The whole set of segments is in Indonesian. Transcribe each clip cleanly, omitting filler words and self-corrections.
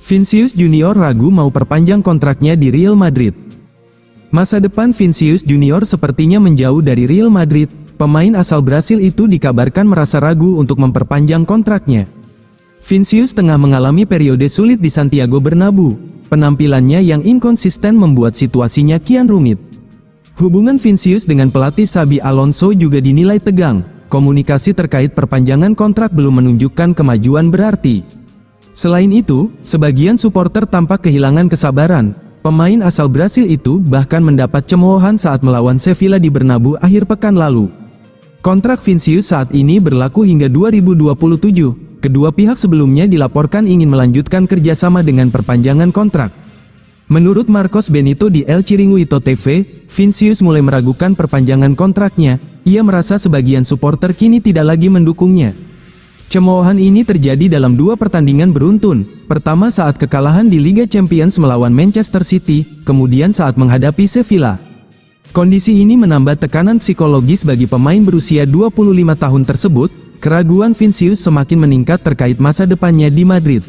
Vinicius Junior ragu mau perpanjang kontraknya di Real Madrid. Masa depan Vinicius Junior sepertinya menjauh dari Real Madrid. Pemain asal Brasil itu dikabarkan merasa ragu untuk memperpanjang kontraknya. Vinicius tengah mengalami periode sulit di Santiago Bernabeu. Penampilannya yang inkonsisten membuat situasinya kian rumit. Hubungan Vinicius dengan pelatih Xabi Alonso juga dinilai tegang. Komunikasi terkait perpanjangan kontrak belum menunjukkan kemajuan berarti. Selain itu, sebagian supporter tampak kehilangan kesabaran. Pemain asal Brasil itu bahkan mendapat cemoohan saat melawan Sevilla di Bernabeu akhir pekan lalu. Kontrak Vinicius saat ini berlaku hingga 2027. Kedua pihak sebelumnya dilaporkan ingin melanjutkan kerjasama dengan perpanjangan kontrak. Menurut Marcos Benito di El Chiringuito TV, Vinicius mulai meragukan perpanjangan kontraknya. Ia merasa sebagian supporter kini tidak lagi mendukungnya. Cemoohan ini terjadi dalam dua pertandingan beruntun. Pertama saat kekalahan di Liga Champions melawan Manchester City, kemudian saat menghadapi Sevilla. Kondisi ini menambah tekanan psikologis bagi pemain berusia 25 tahun tersebut. Keraguan Vinicius semakin meningkat terkait masa depannya di Madrid.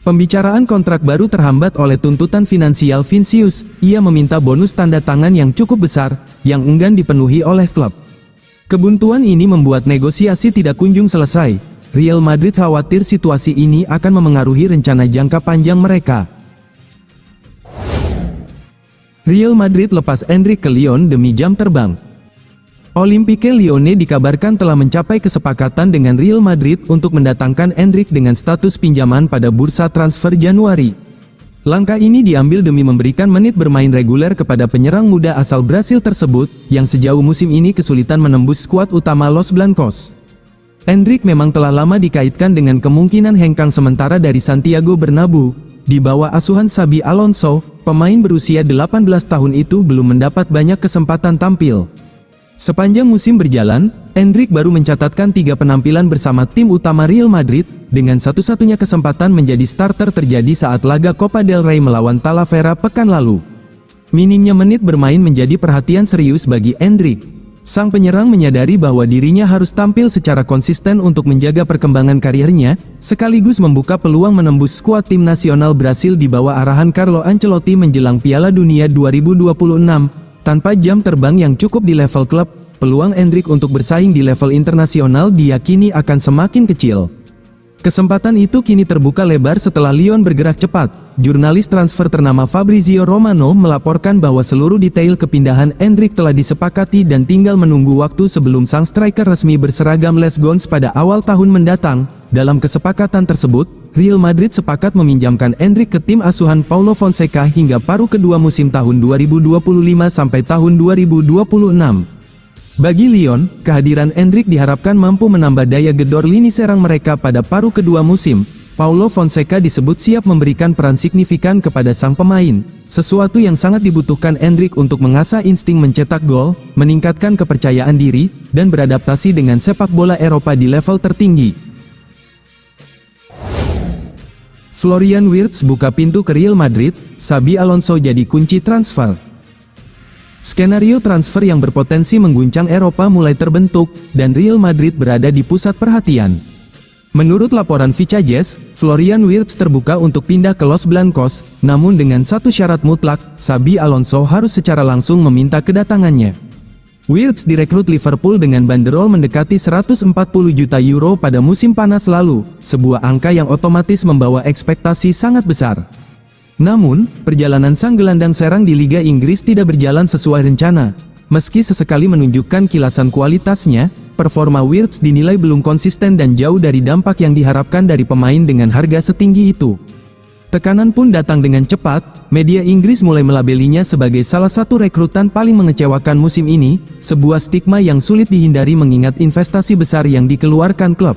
Pembicaraan kontrak baru terhambat oleh tuntutan finansial Vinicius. Ia meminta bonus tanda tangan yang cukup besar, yang enggan dipenuhi oleh klub. Kebuntuan ini membuat negosiasi tidak kunjung selesai. Real Madrid khawatir situasi ini akan memengaruhi rencana jangka panjang mereka. Real Madrid lepas Endrick ke Lyon demi jam terbang. Olympique Lyonnais dikabarkan telah mencapai kesepakatan dengan Real Madrid untuk mendatangkan Endrick dengan status pinjaman pada bursa transfer Januari. Langkah ini diambil demi memberikan menit bermain reguler kepada penyerang muda asal Brasil tersebut, yang sejauh musim ini kesulitan menembus skuad utama Los Blancos. Endrick memang telah lama dikaitkan dengan kemungkinan hengkang sementara dari Santiago Bernabeu. Di bawah asuhan Xabi Alonso, pemain berusia 18 tahun itu belum mendapat banyak kesempatan tampil. Sepanjang musim berjalan, Endrick baru mencatatkan 3 penampilan bersama tim utama Real Madrid, dengan satu-satunya kesempatan menjadi starter terjadi saat laga Copa del Rey melawan Talavera pekan lalu. Minimnya menit bermain menjadi perhatian serius bagi Endrick. Sang penyerang menyadari bahwa dirinya harus tampil secara konsisten untuk menjaga perkembangan karirnya, sekaligus membuka peluang menembus skuad tim nasional Brasil di bawah arahan Carlo Ancelotti menjelang Piala Dunia 2026. Tanpa jam terbang yang cukup di level klub, peluang Endrick untuk bersaing di level internasional diyakini akan semakin kecil. Kesempatan itu kini terbuka lebar setelah Lyon bergerak cepat. Jurnalis transfer ternama Fabrizio Romano melaporkan bahwa seluruh detail kepindahan Endrick telah disepakati dan tinggal menunggu waktu sebelum sang striker resmi berseragam Les Gons pada awal tahun mendatang. Dalam kesepakatan tersebut, Real Madrid sepakat meminjamkan Endrick ke tim asuhan Paulo Fonseca hingga paruh kedua musim tahun 2025 sampai tahun 2026. Bagi Lyon, kehadiran Endrick diharapkan mampu menambah daya gedor lini serang mereka pada paruh kedua musim. Paulo Fonseca disebut siap memberikan peran signifikan kepada sang pemain, sesuatu yang sangat dibutuhkan Endrick untuk mengasah insting mencetak gol, meningkatkan kepercayaan diri, dan beradaptasi dengan sepak bola Eropa di level tertinggi. Florian Wirtz buka pintu ke Real Madrid, Xabi Alonso jadi kunci transfer. Skenario transfer yang berpotensi mengguncang Eropa mulai terbentuk, dan Real Madrid berada di pusat perhatian. Menurut laporan Vicajes, Florian Wirtz terbuka untuk pindah ke Los Blancos, namun dengan satu syarat mutlak, Xabi Alonso harus secara langsung meminta kedatangannya. Wirtz direkrut Liverpool dengan banderol mendekati 140 juta euro pada musim panas lalu, sebuah angka yang otomatis membawa ekspektasi sangat besar. Namun, perjalanan sang gelandang serang di Liga Inggris tidak berjalan sesuai rencana. Meski sesekali menunjukkan kilasan kualitasnya, performa Wirtz dinilai belum konsisten dan jauh dari dampak yang diharapkan dari pemain dengan harga setinggi itu. Tekanan pun datang dengan cepat, media Inggris mulai melabelinya sebagai salah satu rekrutan paling mengecewakan musim ini, sebuah stigma yang sulit dihindari mengingat investasi besar yang dikeluarkan klub.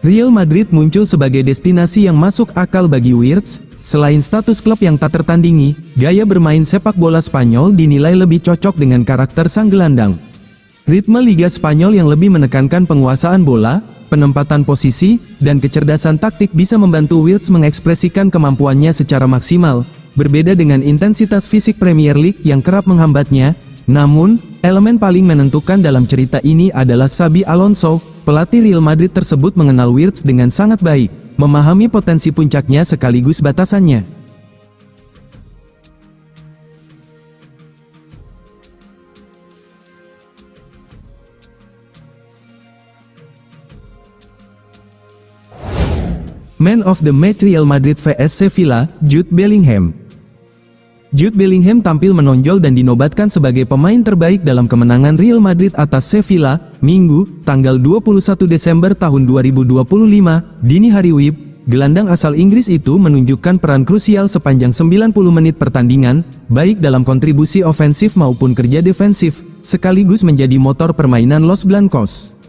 Real Madrid muncul sebagai destinasi yang masuk akal bagi Wirtz. Selain status klub yang tak tertandingi, gaya bermain sepak bola Spanyol dinilai lebih cocok dengan karakter sang gelandang. Ritme Liga Spanyol yang lebih menekankan penguasaan bola, penempatan posisi, dan kecerdasan taktik bisa membantu Wirtz mengekspresikan kemampuannya secara maksimal, berbeda dengan intensitas fisik Premier League yang kerap menghambatnya. Namun, elemen paling menentukan dalam cerita ini adalah Xabi Alonso. Pelatih Real Madrid tersebut mengenal Wirtz dengan sangat baik. memahami potensi puncaknya sekaligus batasannya. Man of the Match Real Madrid vs Sevilla, Jude Bellingham. Jude Bellingham tampil menonjol dan dinobatkan sebagai pemain terbaik dalam kemenangan Real Madrid atas Sevilla, Minggu, tanggal 21 Desember tahun 2025, dini hari WIB. Gelandang asal Inggris itu menunjukkan peran krusial sepanjang 90 menit pertandingan, baik dalam kontribusi ofensif maupun kerja defensif, sekaligus menjadi motor permainan Los Blancos.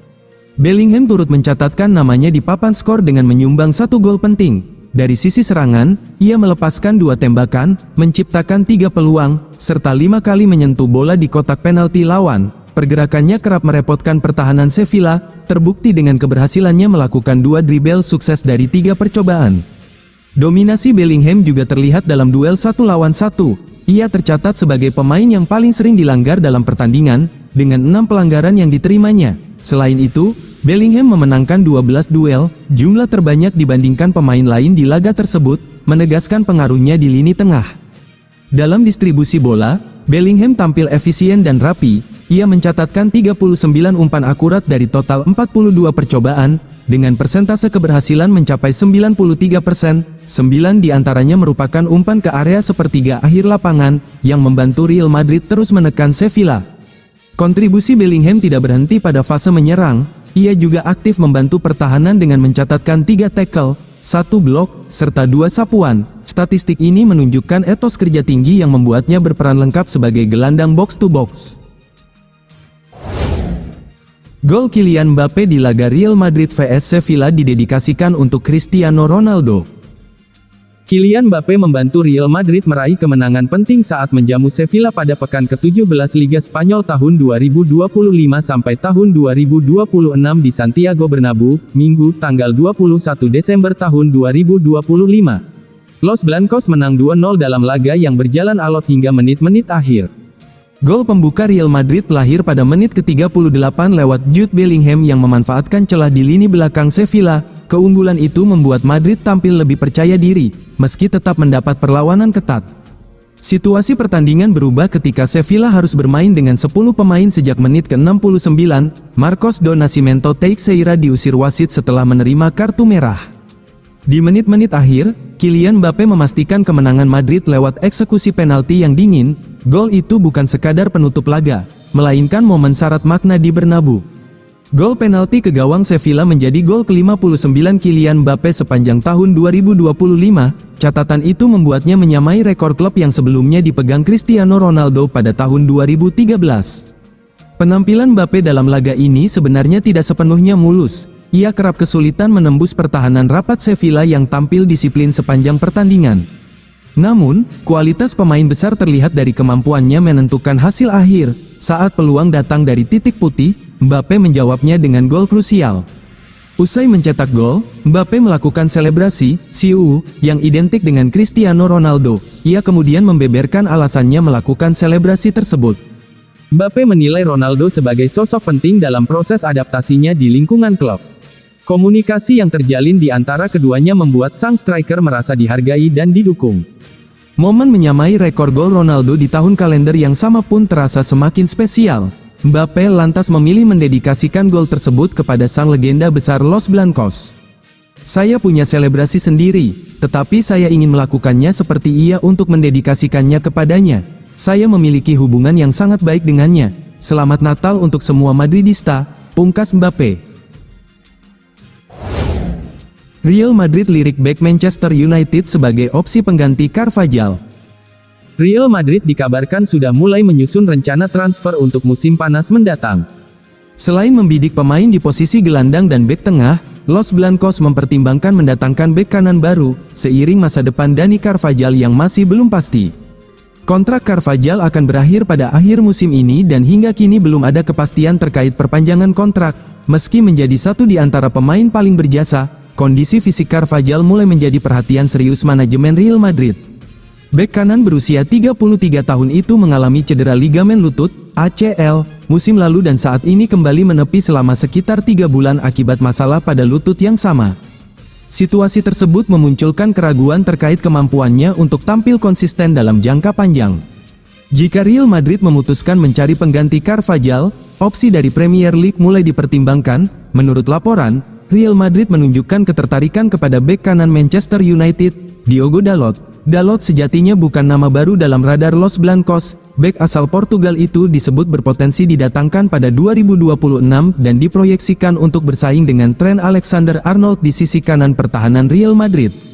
Bellingham turut mencatatkan namanya di papan skor dengan menyumbang 1 gol penting. Dari sisi serangan, ia melepaskan 2 tembakan, menciptakan 3 peluang, serta 5 kali menyentuh bola di kotak penalti lawan. Pergerakannya kerap merepotkan pertahanan Sevilla, terbukti dengan keberhasilannya melakukan 2 dribble sukses dari 3 percobaan. Dominasi Bellingham juga terlihat dalam duel 1 lawan 1. Ia tercatat sebagai pemain yang paling sering dilanggar dalam pertandingan, dengan 6 pelanggaran yang diterimanya. Selain itu, Bellingham memenangkan 12 duel, jumlah terbanyak dibandingkan pemain lain di laga tersebut, menegaskan pengaruhnya di lini tengah. Dalam distribusi bola, Bellingham tampil efisien dan rapi. Ia mencatatkan 39 umpan akurat dari total 42 percobaan, dengan persentase keberhasilan mencapai 93%, 9 diantaranya merupakan umpan ke area sepertiga akhir lapangan, yang membantu Real Madrid terus menekan Sevilla. Kontribusi Bellingham tidak berhenti pada fase menyerang, ia juga aktif membantu pertahanan dengan mencatatkan 3 tackle, 1 blok, serta 2 sapuan. Statistik ini menunjukkan etos kerja tinggi yang membuatnya berperan lengkap sebagai gelandang box-to-box. Gol Kylian Mbappe di laga Real Madrid vs Sevilla didedikasikan untuk Cristiano Ronaldo. Kylian Mbappe membantu Real Madrid meraih kemenangan penting saat menjamu Sevilla pada pekan ke-17 Liga Spanyol tahun 2025 sampai tahun 2026 di Santiago Bernabeu, Minggu, tanggal 21 Desember tahun 2025. Los Blancos menang 2-0 dalam laga yang berjalan alot hingga menit-menit akhir. Gol pembuka Real Madrid lahir pada menit ke-38 lewat Jude Bellingham yang memanfaatkan celah di lini belakang Sevilla. Keunggulan itu membuat Madrid tampil lebih percaya diri, meski tetap mendapat perlawanan ketat. Situasi pertandingan berubah ketika Sevilla harus bermain dengan 10 pemain sejak menit ke-69, Marcos do Nascimento Teixeira diusir wasit setelah menerima kartu merah. Di menit-menit akhir, Kylian Mbappe memastikan kemenangan Madrid lewat eksekusi penalti yang dingin. Gol itu bukan sekadar penutup laga, melainkan momen syarat makna di Bernabeu. Gol penalti ke gawang Sevilla menjadi gol ke-59 Kylian Mbappe sepanjang tahun 2025. Catatan itu membuatnya menyamai rekor klub yang sebelumnya dipegang Cristiano Ronaldo pada tahun 2013. Penampilan Mbappe dalam laga ini sebenarnya tidak sepenuhnya mulus. Ia kerap kesulitan menembus pertahanan rapat Sevilla yang tampil disiplin sepanjang pertandingan. Namun, kualitas pemain besar terlihat dari kemampuannya menentukan hasil akhir. Saat peluang datang dari titik putih, Mbappe menjawabnya dengan gol krusial. Usai mencetak gol, Mbappe melakukan selebrasi, siu, yang identik dengan Cristiano Ronaldo. Ia kemudian membeberkan alasannya melakukan selebrasi tersebut. Mbappe menilai Ronaldo sebagai sosok penting dalam proses adaptasinya di lingkungan klub. Komunikasi yang terjalin di antara keduanya membuat sang striker merasa dihargai dan didukung. Momen menyamai rekor gol Ronaldo di tahun kalender yang sama pun terasa semakin spesial. Mbappe lantas memilih mendedikasikan gol tersebut kepada sang legenda besar Los Blancos. Saya punya selebrasi sendiri, tetapi saya ingin melakukannya seperti ia untuk mendedikasikannya kepadanya. Saya memiliki hubungan yang sangat baik dengannya. Selamat Natal untuk semua Madridista, pungkas Mbappe. Real Madrid lirik bek Manchester United sebagai opsi pengganti Carvajal. Real Madrid dikabarkan sudah mulai menyusun rencana transfer untuk musim panas mendatang. Selain membidik pemain di posisi gelandang dan bek tengah, Los Blancos mempertimbangkan mendatangkan bek kanan baru, seiring masa depan Dani Carvajal yang masih belum pasti. Kontrak Carvajal akan berakhir pada akhir musim ini dan hingga kini belum ada kepastian terkait perpanjangan kontrak. Meski menjadi satu di antara pemain paling berjasa, kondisi fisik Carvajal mulai menjadi perhatian serius manajemen Real Madrid. Bek kanan berusia 33 tahun itu mengalami cedera ligamen lutut, ACL, musim lalu dan saat ini kembali menepi selama sekitar 3 bulan akibat masalah pada lutut yang sama. Situasi tersebut memunculkan keraguan terkait kemampuannya untuk tampil konsisten dalam jangka panjang. Jika Real Madrid memutuskan mencari pengganti Carvajal, opsi dari Premier League mulai dipertimbangkan. Menurut laporan, Real Madrid menunjukkan ketertarikan kepada bek kanan Manchester United, Diogo Dalot. Dalot sejatinya bukan nama baru dalam radar Los Blancos. Bek asal Portugal itu disebut berpotensi didatangkan pada 2026 dan diproyeksikan untuk bersaing dengan Trent Alexander-Arnold di sisi kanan pertahanan Real Madrid.